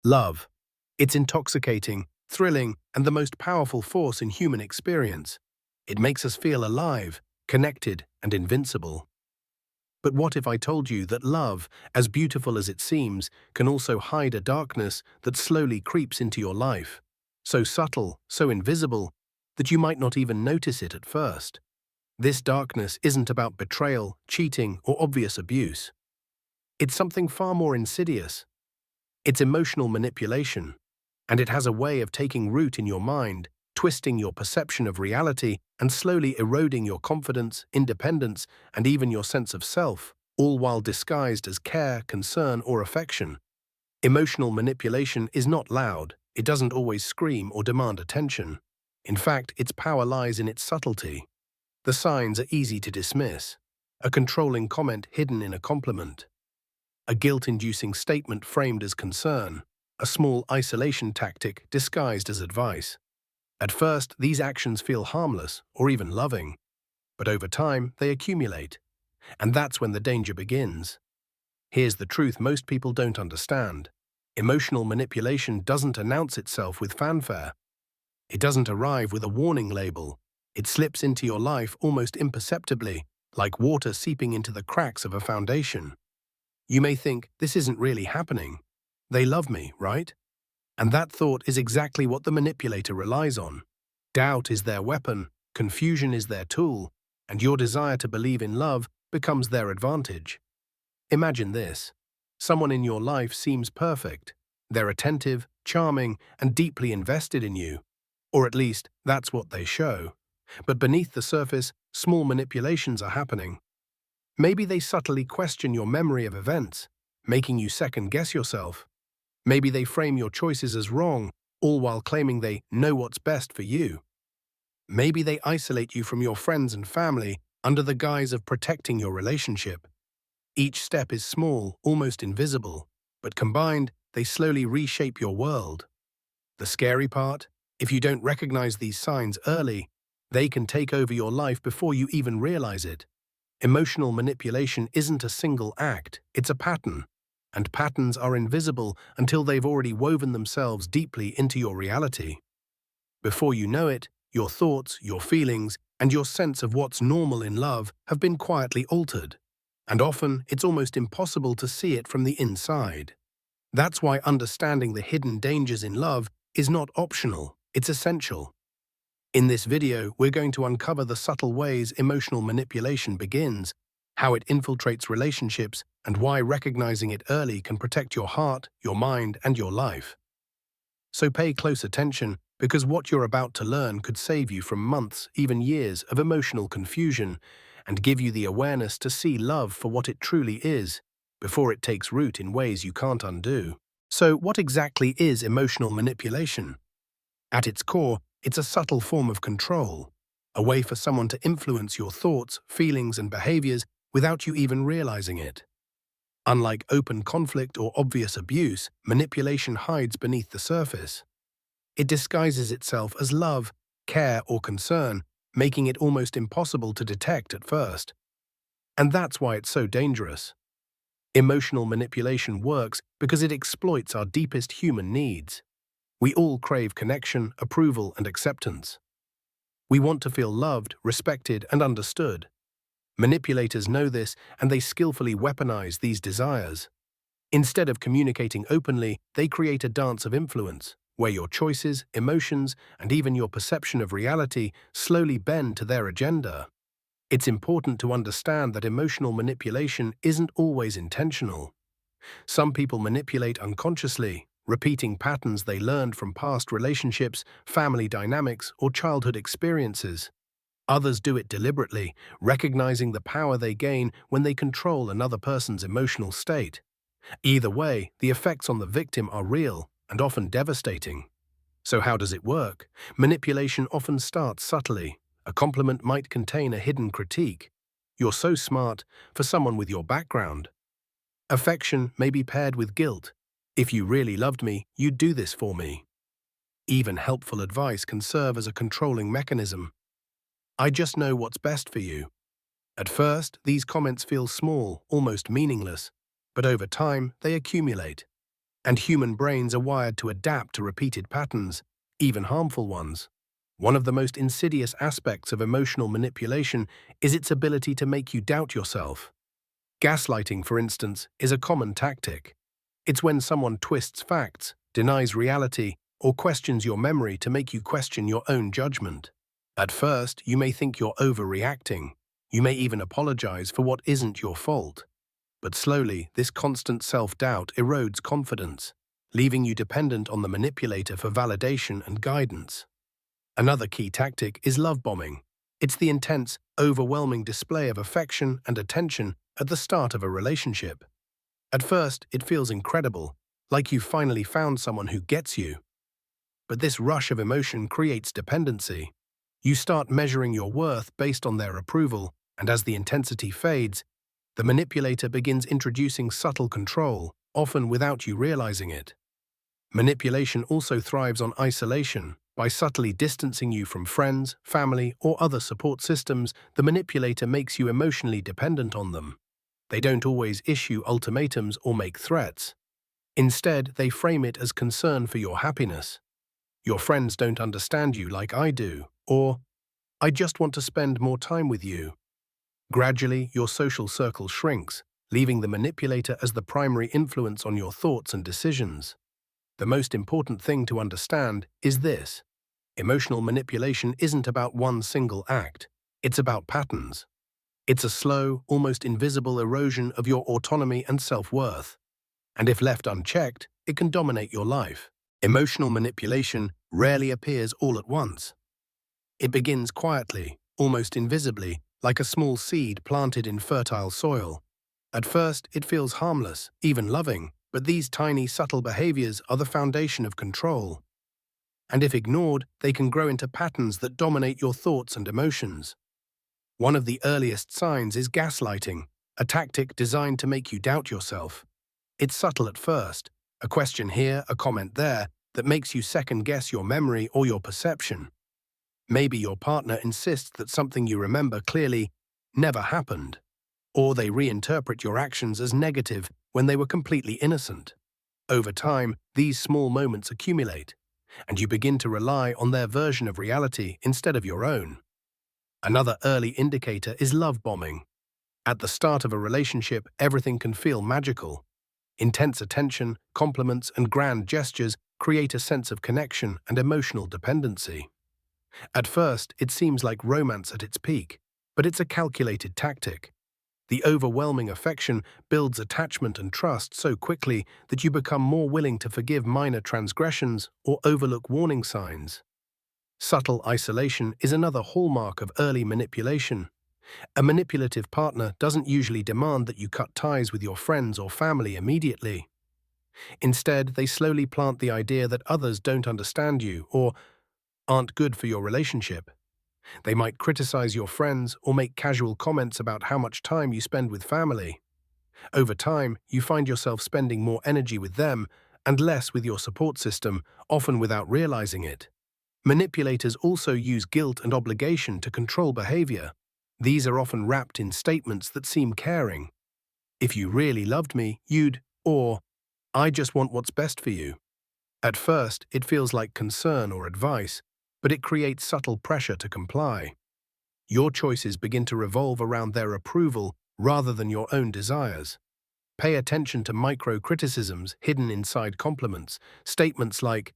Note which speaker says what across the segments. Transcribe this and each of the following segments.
Speaker 1: Love. It's intoxicating, thrilling, and the most powerful force in human experience. It makes us feel alive, connected, and invincible. But what if I told you that love, as beautiful as it seems, can also hide a darkness that slowly creeps into your life? So subtle, so invisible, that you might not even notice it at first. This darkness isn't about betrayal, cheating, or obvious abuse. It's something far more insidious. It's emotional manipulation, and it has a way of taking root in your mind, twisting your perception of reality, and slowly eroding your confidence, independence, and even your sense of self, all while disguised as care, concern, or affection. Emotional manipulation is not loud. It doesn't always scream or demand attention. In fact, its power lies in its subtlety. The signs are easy to dismiss. A controlling comment hidden in a compliment. A guilt-inducing statement framed as concern. A small isolation tactic disguised as advice. At first, these actions feel harmless or even loving, but over time, they accumulate. And that's when the danger begins. Here's the truth most people don't understand. Emotional manipulation doesn't announce itself with fanfare. It doesn't arrive with a warning label. It slips into your life almost imperceptibly, like water seeping into the cracks of a foundation. You may think, this isn't really happening. They love me, right? And that thought is exactly what the manipulator relies on. Doubt is their weapon, confusion is their tool, and your desire to believe in love becomes their advantage. Imagine this. Someone in your life seems perfect. They're attentive, charming, and deeply invested in you. Or at least, that's what they show. But beneath the surface, small manipulations are happening. Maybe they subtly question your memory of events, making you second-guess yourself. Maybe they frame your choices as wrong, all while claiming they know what's best for you. Maybe they isolate you from your friends and family under the guise of protecting your relationship. Each step is small, almost invisible, but combined, they slowly reshape your world. The scary part? If you don't recognize these signs early, they can take over your life before you even realize it. Emotional manipulation isn't a single act, it's a pattern. And patterns are invisible until they've already woven themselves deeply into your reality. Before you know it, your thoughts, your feelings, and your sense of what's normal in love have been quietly altered. And often, it's almost impossible to see it from the inside. That's why understanding the hidden dangers in love is not optional, it's essential. In this video, we're going to uncover the subtle ways emotional manipulation begins, how it infiltrates relationships, and why recognizing it early can protect your heart, your mind, and your life. So pay close attention, because what you're about to learn could save you from months, even years, of emotional confusion, and give you the awareness to see love for what it truly is, before it takes root in ways you can't undo. So what exactly is emotional manipulation? At its core, it's a subtle form of control, a way for someone to influence your thoughts, feelings, and behaviors without you even realizing it. Unlike open conflict or obvious abuse, manipulation hides beneath the surface. It disguises itself as love, care, or concern, making it almost impossible to detect at first. And that's why it's so dangerous. Emotional manipulation works because it exploits our deepest human needs. We all crave connection, approval, and acceptance. We want to feel loved, respected, and understood. Manipulators know this, and they skillfully weaponize these desires. Instead of communicating openly, they create a dance of influence, where your choices, emotions, and even your perception of reality slowly bend to their agenda. It's important to understand that emotional manipulation isn't always intentional. Some people manipulate unconsciously, repeating patterns they learned from past relationships, family dynamics, or childhood experiences. Others do it deliberately, recognizing the power they gain when they control another person's emotional state. Either way, the effects on the victim are real and often devastating. So how does it work? Manipulation often starts subtly. A compliment might contain a hidden critique. "You're so smart," for someone with your background. Affection may be paired with guilt. "If you really loved me, you'd do this for me." Even helpful advice can serve as a controlling mechanism. "I just know what's best for you." At first, these comments feel small, almost meaningless, but over time, they accumulate. And human brains are wired to adapt to repeated patterns, even harmful ones. One of the most insidious aspects of emotional manipulation is its ability to make you doubt yourself. Gaslighting, for instance, is a common tactic. It's when someone twists facts, denies reality, or questions your memory to make you question your own judgment. At first, you may think you're overreacting. You may even apologize for what isn't your fault. But slowly, this constant self-doubt erodes confidence, leaving you dependent on the manipulator for validation and guidance. Another key tactic is love bombing. It's the intense, overwhelming display of affection and attention at the start of a relationship. At first, it feels incredible, like you've finally found someone who gets you. But this rush of emotion creates dependency. You start measuring your worth based on their approval, and as the intensity fades, the manipulator begins introducing subtle control, often without you realizing it. Manipulation also thrives on isolation. By subtly distancing you from friends, family, or other support systems, the manipulator makes you emotionally dependent on them. They don't always issue ultimatums or make threats. Instead, they frame it as concern for your happiness. Your friends don't understand you like I do, or I just want to spend more time with you. Gradually, your social circle shrinks, leaving the manipulator as the primary influence on your thoughts and decisions. The most important thing to understand is this: emotional manipulation isn't about one single act. It's about patterns. It's a slow, almost invisible erosion of your autonomy and self-worth. And if left unchecked, it can dominate your life. Emotional manipulation rarely appears all at once. It begins quietly, almost invisibly, like a small seed planted in fertile soil. At first, it feels harmless, even loving, but these tiny, subtle behaviors are the foundation of control. And if ignored, they can grow into patterns that dominate your thoughts and emotions. One of the earliest signs is gaslighting, a tactic designed to make you doubt yourself. It's subtle at first, a question here, a comment there, that makes you second-guess your memory or your perception. Maybe your partner insists that something you remember clearly never happened, or they reinterpret your actions as negative when they were completely innocent. Over time, these small moments accumulate, and you begin to rely on their version of reality instead of your own. Another early indicator is love bombing. At the start of a relationship, everything can feel magical. Intense attention, compliments, and grand gestures create a sense of connection and emotional dependency. At first, it seems like romance at its peak, but it's a calculated tactic. The overwhelming affection builds attachment and trust so quickly that you become more willing to forgive minor transgressions or overlook warning signs. Subtle isolation is another hallmark of early manipulation. A manipulative partner doesn't usually demand that you cut ties with your friends or family immediately. Instead, they slowly plant the idea that others don't understand you or aren't good for your relationship. They might criticize your friends or make casual comments about how much time you spend with family. Over time, you find yourself spending more energy with them and less with your support system, often without realizing it. Manipulators also use guilt and obligation to control behavior. These are often wrapped in statements that seem caring. If you really loved me, you'd, or, I just want what's best for you. At first, it feels like concern or advice, but it creates subtle pressure to comply. Your choices begin to revolve around their approval rather than your own desires. Pay attention to micro-criticisms hidden inside compliments, statements like,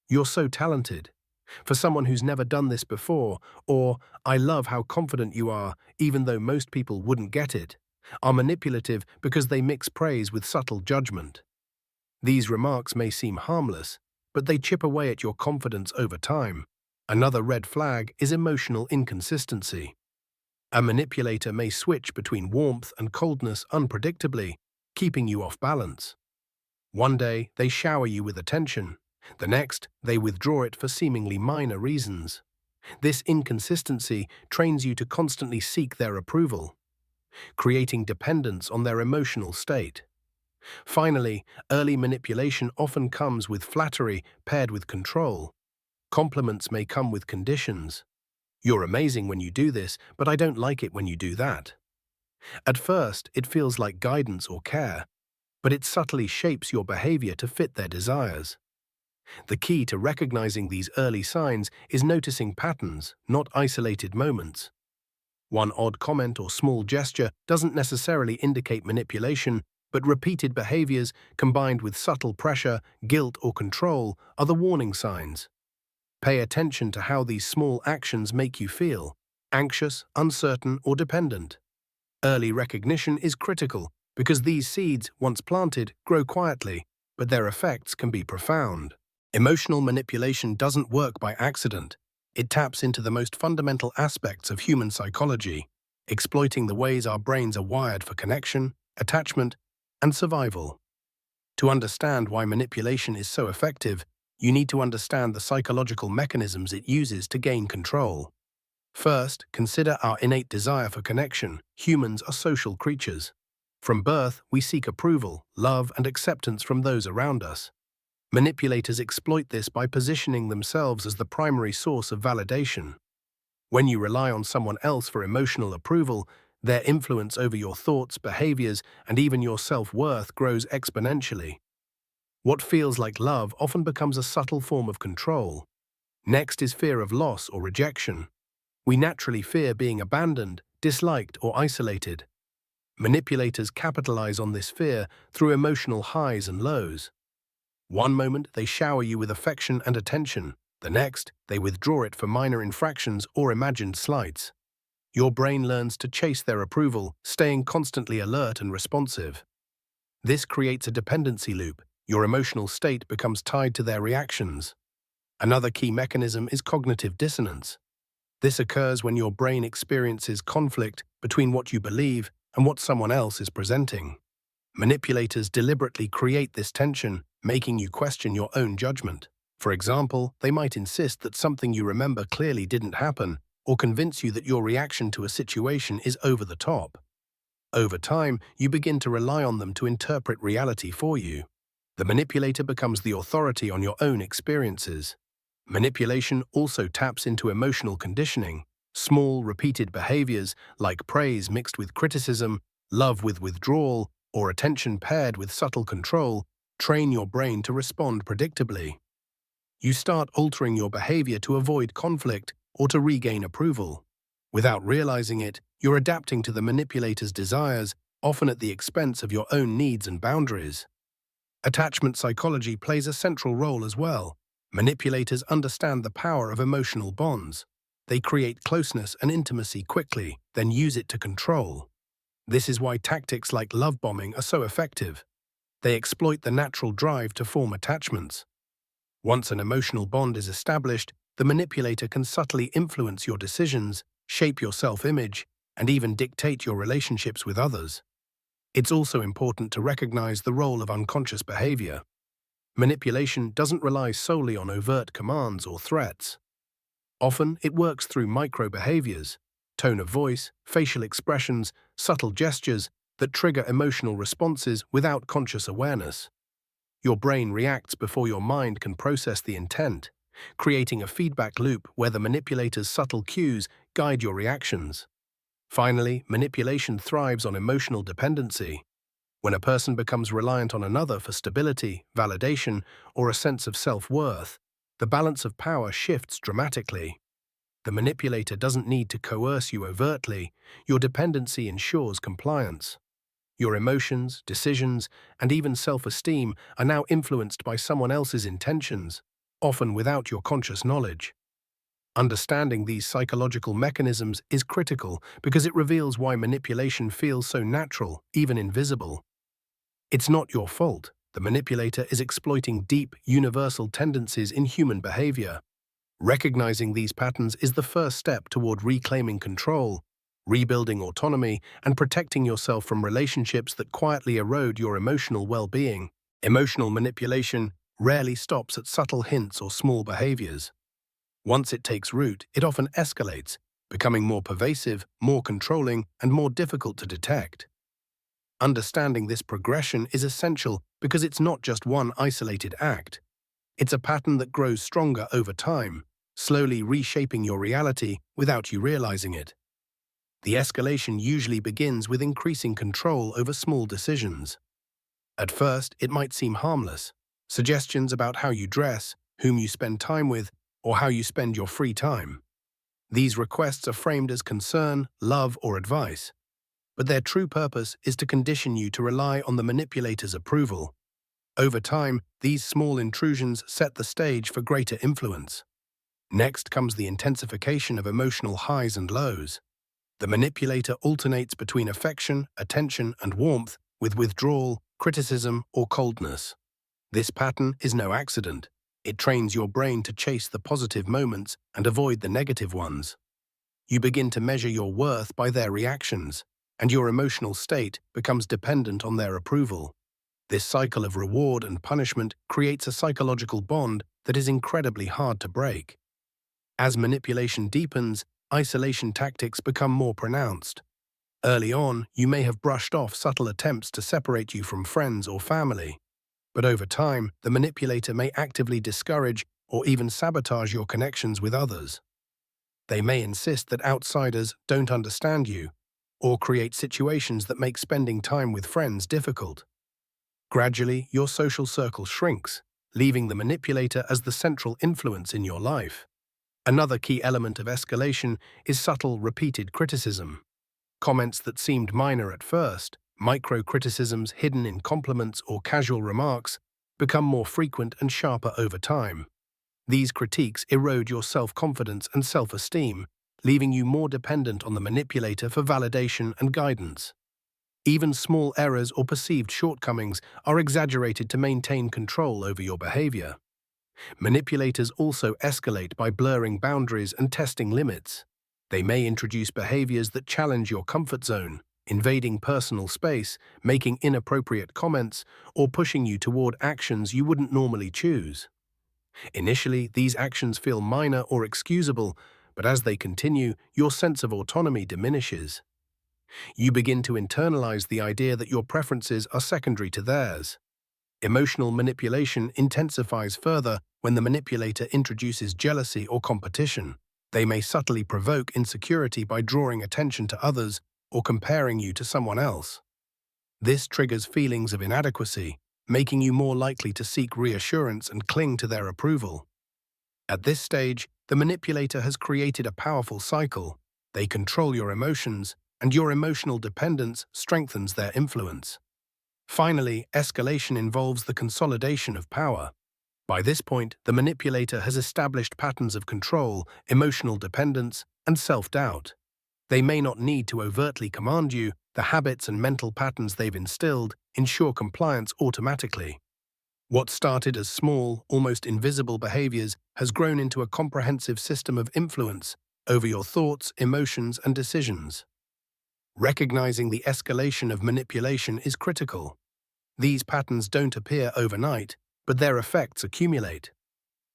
Speaker 1: "You're so talented," for someone who's never done this before, or "I love how confident you are, even though most people wouldn't get it," are manipulative because they mix praise with subtle judgment. These remarks may seem harmless, but they chip away at your confidence over time. Another red flag is emotional inconsistency. A manipulator may switch between warmth and coldness unpredictably, keeping you off balance. One day, they shower you with attention. The next, they withdraw it for seemingly minor reasons. This inconsistency trains you to constantly seek their approval, creating dependence on their emotional state. Finally, early manipulation often comes with flattery paired with control. Compliments may come with conditions. "You're amazing when you do this, but I don't like it when you do that." At first, it feels like guidance or care, but it subtly shapes your behavior to fit their desires. The key to recognizing these early signs is noticing patterns, not isolated moments. One odd comment or small gesture doesn't necessarily indicate manipulation, but repeated behaviors combined with subtle pressure, guilt, or control are the warning signs. Pay attention to how these small actions make you feel: anxious, uncertain, or dependent. Early recognition is critical because these seeds, once planted, grow quietly, but their effects can be profound. Emotional manipulation doesn't work by accident. It taps into the most fundamental aspects of human psychology, exploiting the ways our brains are wired for connection, attachment, and survival. To understand why manipulation is so effective, you need to understand the psychological mechanisms it uses to gain control. First, consider our innate desire for connection. Humans are social creatures. From birth, we seek approval, love, and acceptance from those around us. Manipulators exploit this by positioning themselves as the primary source of validation. When you rely on someone else for emotional approval, their influence over your thoughts, behaviors, and even your self-worth grows exponentially. What feels like love often becomes a subtle form of control. Next is fear of loss or rejection. We naturally fear being abandoned, disliked, or isolated. Manipulators capitalize on this fear through emotional highs and lows. One moment, they shower you with affection and attention. The next, they withdraw it for minor infractions or imagined slights. Your brain learns to chase their approval, staying constantly alert and responsive. This creates a dependency loop. Your emotional state becomes tied to their reactions. Another key mechanism is cognitive dissonance. This occurs when your brain experiences conflict between what you believe and what someone else is presenting. Manipulators deliberately create this tension, making you question your own judgment. For example, they might insist that something you remember clearly didn't happen, or convince you that your reaction to a situation is over the top. Over time, you begin to rely on them to interpret reality for you. The manipulator becomes the authority on your own experiences. Manipulation also taps into emotional conditioning. Small, repeated behaviors, like praise mixed with criticism, love with withdrawal, or attention paired with subtle control, train your brain to respond predictably. You start altering your behavior to avoid conflict or to regain approval. Without realizing it, you're adapting to the manipulator's desires, often at the expense of your own needs and boundaries. Attachment psychology plays a central role as well. Manipulators understand the power of emotional bonds. They create closeness and intimacy quickly, then use it to control. This is why tactics like love bombing are so effective. They exploit the natural drive to form attachments. Once an emotional bond is established, the manipulator can subtly influence your decisions, shape your self-image, and even dictate your relationships with others. It's also important to recognize the role of unconscious behavior. Manipulation doesn't rely solely on overt commands or threats. Often, it works through micro-behaviors, tone of voice, facial expressions, subtle gestures that trigger emotional responses without conscious awareness. Your brain reacts before your mind can process the intent, creating a feedback loop where the manipulator's subtle cues guide your reactions. Finally, manipulation thrives on emotional dependency. When a person becomes reliant on another for stability, validation, or a sense of self-worth, the balance of power shifts dramatically. The manipulator doesn't need to coerce you overtly. Your dependency ensures compliance. Your emotions, decisions, and even self-esteem are now influenced by someone else's intentions, often without your conscious knowledge. Understanding these psychological mechanisms is critical because it reveals why manipulation feels so natural, even invisible. It's not your fault. The manipulator is exploiting deep, universal tendencies in human behavior. Recognizing these patterns is the first step toward reclaiming control, rebuilding autonomy, and protecting yourself from relationships that quietly erode your emotional well-being. Emotional manipulation rarely stops at subtle hints or small behaviors. Once it takes root, it often escalates, becoming more pervasive, more controlling, and more difficult to detect. Understanding this progression is essential because it's not just one isolated act. It's a pattern that grows stronger over time, slowly reshaping your reality without you realizing it. The escalation usually begins with increasing control over small decisions. At first, it might seem harmless. Suggestions about how you dress, whom you spend time with, or how you spend your free time. These requests are framed as concern, love, or advice, but their true purpose is to condition you to rely on the manipulator's approval. Over time, these small intrusions set the stage for greater influence. Next comes the intensification of emotional highs and lows. The manipulator alternates between affection, attention, and warmth with withdrawal, criticism, or coldness. This pattern is no accident. It trains your brain to chase the positive moments and avoid the negative ones. You begin to measure your worth by their reactions, and your emotional state becomes dependent on their approval. This cycle of reward and punishment creates a psychological bond that is incredibly hard to break. As manipulation deepens, isolation tactics become more pronounced. Early on, you may have brushed off subtle attempts to separate you from friends or family. But over time, the manipulator may actively discourage or even sabotage your connections with others. They may insist that outsiders don't understand you, or create situations that make spending time with friends difficult. Gradually, your social circle shrinks, leaving the manipulator as the central influence in your life. Another key element of escalation is subtle, repeated criticism. Comments that seemed minor at first, micro-criticisms hidden in compliments or casual remarks, become more frequent and sharper over time. These critiques erode your self-confidence and self-esteem, leaving you more dependent on the manipulator for validation and guidance. Even small errors or perceived shortcomings are exaggerated to maintain control over your behavior. Manipulators also escalate by blurring boundaries and testing limits. They may introduce behaviors that challenge your comfort zone, invading personal space, making inappropriate comments, or pushing you toward actions you wouldn't normally choose. Initially, these actions feel minor or excusable, but as they continue, your sense of autonomy diminishes. You begin to internalize the idea that your preferences are secondary to theirs. Emotional manipulation intensifies further when the manipulator introduces jealousy or competition. They may subtly provoke insecurity by drawing attention to others or comparing you to someone else. This triggers feelings of inadequacy, making you more likely to seek reassurance and cling to their approval. At this stage, the manipulator has created a powerful cycle. They control your emotions, and your emotional dependence strengthens their influence. Finally, escalation involves the consolidation of power. By this point, the manipulator has established patterns of control, emotional dependence, and self-doubt. They may not need to overtly command you. The habits and mental patterns they've instilled ensure compliance automatically. What started as small, almost invisible behaviors has grown into a comprehensive system of influence over your thoughts, emotions, and decisions. Recognizing the escalation of manipulation is critical. These patterns don't appear overnight, but their effects accumulate.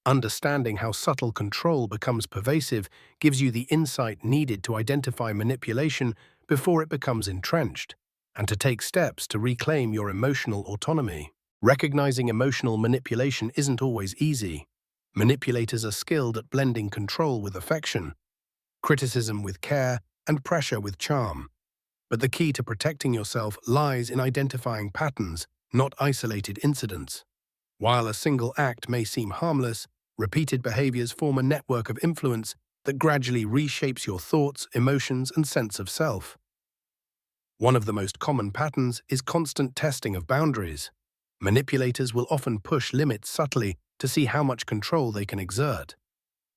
Speaker 1: Understanding how subtle control becomes pervasive gives you the insight needed to identify manipulation before it becomes entrenched, and to take steps to reclaim your emotional autonomy. Recognizing emotional manipulation isn't always easy. Manipulators are skilled at blending control with affection, criticism with care, and pressure with charm. But the key to protecting yourself lies in identifying patterns, not isolated incidents. While a single act may seem harmless, repeated behaviors form a network of influence that gradually reshapes your thoughts, emotions, and sense of self. One of the most common patterns is constant testing of boundaries. Manipulators will often push limits subtly to see how much control they can exert.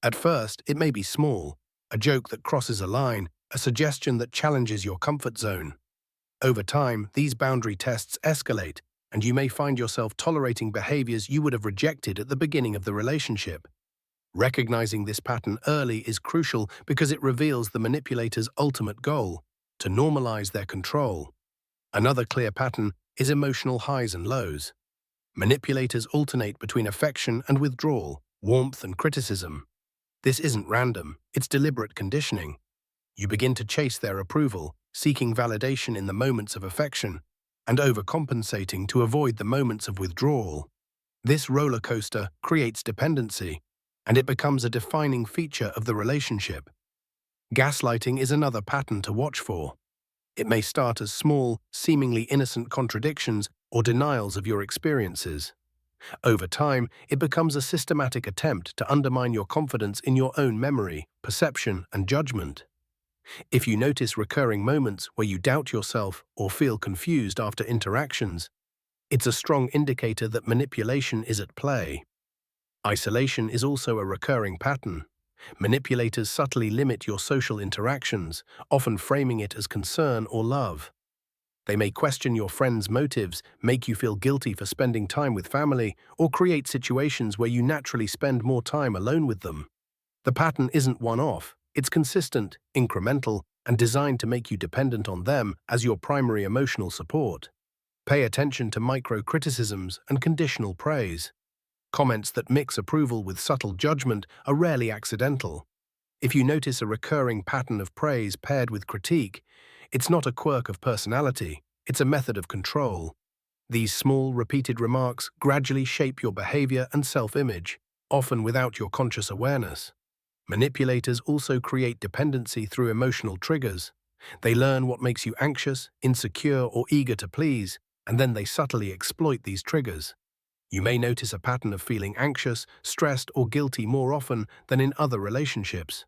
Speaker 1: At first, it may be small, a joke that crosses a line, a suggestion that challenges your comfort zone. Over time, these boundary tests escalate, and you may find yourself tolerating behaviors you would have rejected at the beginning of the relationship. Recognizing this pattern early is crucial because it reveals the manipulator's ultimate goal: to normalize their control. Another clear pattern is emotional highs and lows. Manipulators alternate between affection and withdrawal, warmth and criticism. This isn't random, it's deliberate conditioning. You begin to chase their approval, seeking validation in the moments of affection, and overcompensating to avoid the moments of withdrawal. This roller coaster creates dependency, and it becomes a defining feature of the relationship. Gaslighting is another pattern to watch for. It may start as small, seemingly innocent contradictions, or denials of your experiences. Over time, it becomes a systematic attempt to undermine your confidence in your own memory, perception, and judgment. If you notice recurring moments where you doubt yourself or feel confused after interactions, it's a strong indicator that manipulation is at play. Isolation is also a recurring pattern. Manipulators subtly limit your social interactions, often framing it as concern or love. They may question your friends' motives, make you feel guilty for spending time with family, or create situations where you naturally spend more time alone with them. The pattern isn't one-off, it's consistent, incremental, and designed to make you dependent on them as your primary emotional support. Pay attention to micro-criticisms and conditional praise. Comments that mix approval with subtle judgment are rarely accidental. If you notice a recurring pattern of praise paired with critique, it's not a quirk of personality, it's a method of control. These small, repeated remarks gradually shape your behavior and self-image, often without your conscious awareness. Manipulators also create dependency through emotional triggers. They learn what makes you anxious, insecure, or eager to please, and then they subtly exploit these triggers. You may notice a pattern of feeling anxious, stressed, or guilty more often than in other relationships.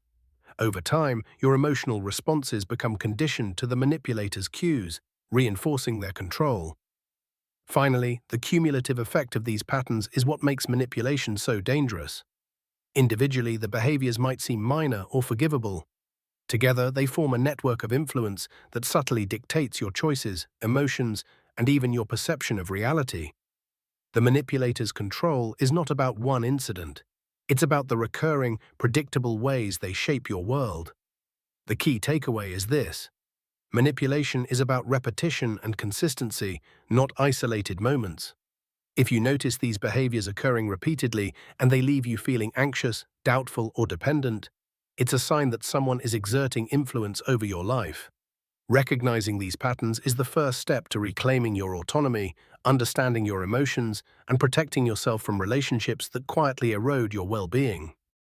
Speaker 1: Over time, your emotional responses become conditioned to the manipulator's cues, reinforcing their control. Finally, the cumulative effect of these patterns is what makes manipulation so dangerous. Individually, the behaviors might seem minor or forgivable. Together, they form a network of influence that subtly dictates your choices, emotions, and even your perception of reality. The manipulator's control is not about one incident. It's about the recurring, predictable ways they shape your world. The key takeaway is this: manipulation is about repetition and consistency, not isolated moments. If you notice these behaviors occurring repeatedly and they leave you feeling anxious, doubtful, or dependent, it's a sign that someone is exerting influence over your life. Recognizing these patterns is the first step to reclaiming your autonomy, understanding your emotions, and protecting yourself from relationships that quietly erode your well-being.